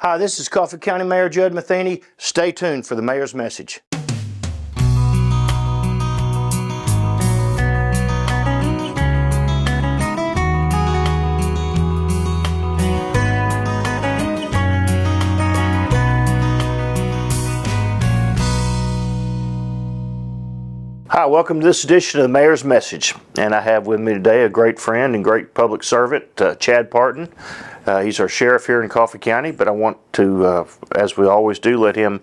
Hi, this is Coffee County Mayor Judd Matheny. Stay tuned for the mayor's message. Hi, welcome to this edition of the Mayor's Message. And I have with me today a great friend and great public servant, Judd Partin. He's our sheriff here in Coffee County, but I want to, as we always do, let him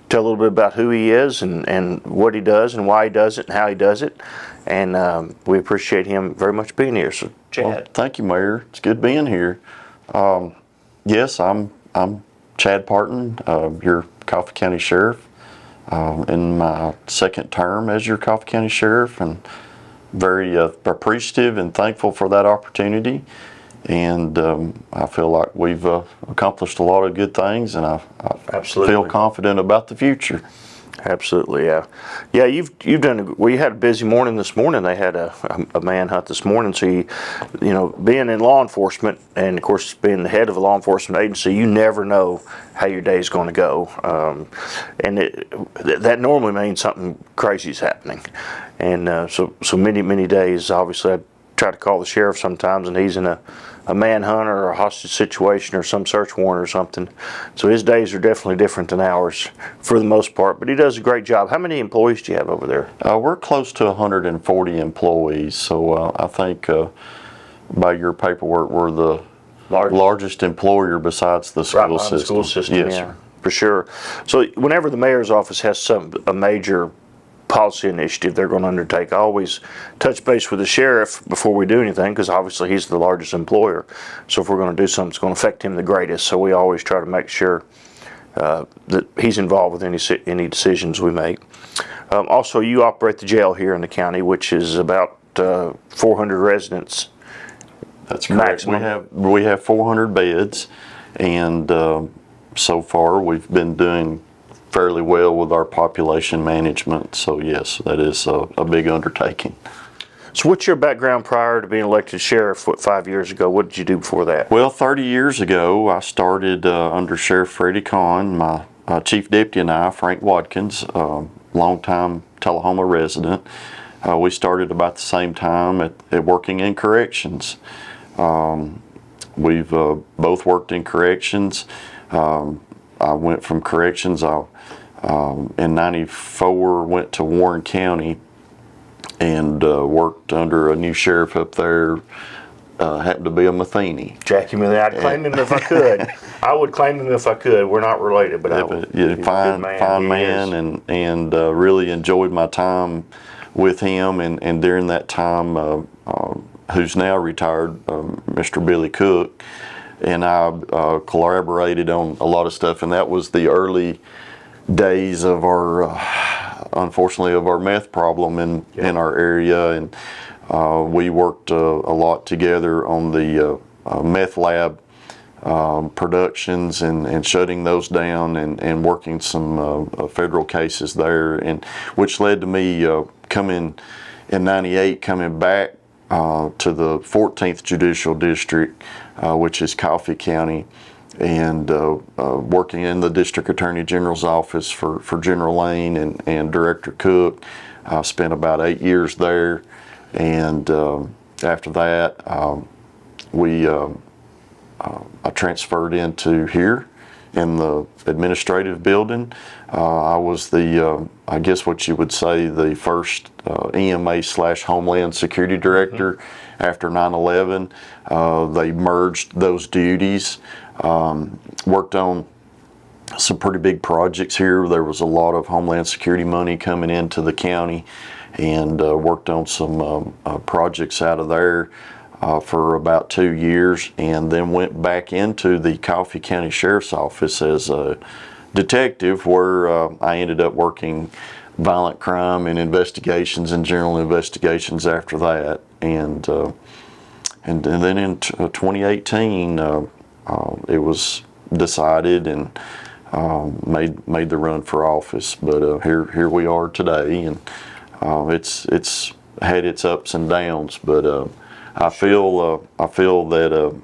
tell a little bit about who he is and what he does and why he does it and how he does it. And we appreciate him very much being here. So, Judd. Well, thank you, Mayor. It's good being here. Yes, I'm Judd Partin, your Coffee County Sheriff. In my second term as your Coffee County Sheriff, and very appreciative and thankful for that opportunity. And I feel like we've accomplished a lot of good things, and I feel confident about the future. Absolutely, yeah. Yeah, you've done. We had a busy morning this morning. They had a manhunt this morning. So you know, being in law enforcement, and of course being the head of a law enforcement agency, you never know how your day is going to go, and that normally means something crazy is happening. And so many days, obviously, I try to call the sheriff sometimes, and he's in a manhunt or a hostage situation or some search warrant or something. So his days are definitely different than ours for the most part, but he does a great job. How many employees do you have over there? We're close to 140 employees, so I think by your paperwork we're the largest employer besides the school system. The school system, yes, yeah, for sure. So whenever the mayor's office has a major policy initiative they're going to undertake, I always touch base with the sheriff before we do anything, because obviously he's the largest employer. So if we're going to do something that's going to affect him the greatest, so we always try to make sure that he's involved with any decisions we make. Also, you operate the jail here in the county, which is about 400 residents. That's correct. Maximum. We have 400 beds, and so far we've been doing fairly well with our population management. So yes, that is a big undertaking. So what's your background prior to being elected sheriff 5 years ago? What did you do before that? Well, 30 years ago, I started under Sheriff Freddie Kahn. My chief deputy and I, Frank Watkins, longtime Tullahoma resident, we started about the same time at working in corrections. We've both worked in corrections. I went from corrections. In '94, went to Warren County and worked under a new sheriff up there. Happened to be a Matheny. Jackie Matheny. I'd claim him if I could. I would claim him if I could. We're not related, but I would. Yeah, fine man, and really enjoyed my time with him. And during that time, who's now retired, Mr. Billy Cook, and I collaborated on a lot of stuff, and that was the early days of our, unfortunately, of our meth problem in our area, and we worked a lot together on the meth lab productions and shutting those down and working some federal cases there, and which led to me coming in '98, coming back to the 14th Judicial District, which is Coffee County, and working in the District Attorney General's office for General Lane and Director Cook. I spent about 8 years there, and after that I transferred into here in the administrative building. I was I guess what you would say, the first EMA/Homeland Security Director after 9/11. They merged those duties. Worked on some pretty big projects here. There was a lot of Homeland Security money coming into the county, and worked on some projects out of there for about 2 years, and then went back into the Coffee County Sheriff's Office as a detective, where I ended up working violent crime and investigations and general investigations after that. And then in 2018, it was decided and made the run for office. But here we are today, and it's had its ups and downs. But I feel that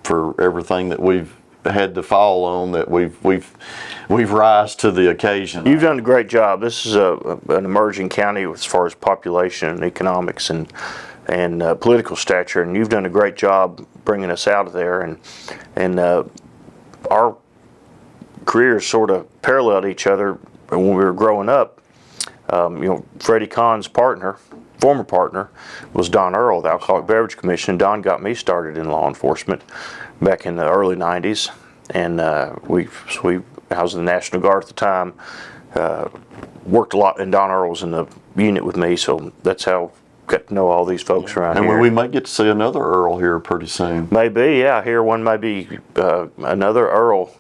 for everything that we've had to fall on that we've rise to the occasion. You've done a great job. This is an emerging county as far as population and economics and political stature, and you've done a great job bringing us out of there. And our careers sort of paralleled each other when we were growing up. Freddie Kahn's former partner, was Don Earl, the Alcoholic Beverage Commission. Don got me started in law enforcement back in the early '90s, and I was in the National Guard at the time. Worked a lot, and Don Earl was in the unit with me, so that's how I got to know all these folks around and here. And we might get to see another Earl here pretty soon. Maybe, yeah. I hear one maybe another Earl,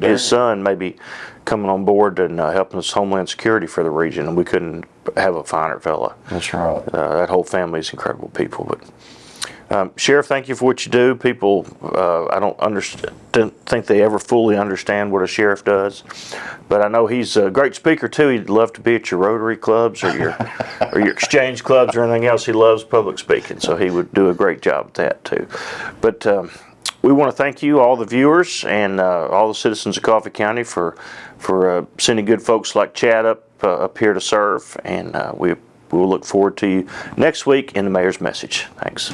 his son, maybe coming on board and helping us Homeland Security for the region, and we couldn't have a finer fella. That's right. That whole family is incredible people. But Sheriff, thank you for what you do. People, I don't think they ever fully understand what a sheriff does, but I know he's a great speaker too. He'd love to be at your Rotary clubs or your exchange clubs or anything else. He loves public speaking, so he would do a great job at that too. But we want to thank you, all the viewers, and all the citizens of Coffee County for sending good folks like Chad up here to serve, and we will look forward to you next week in the Mayor's Message. Thanks.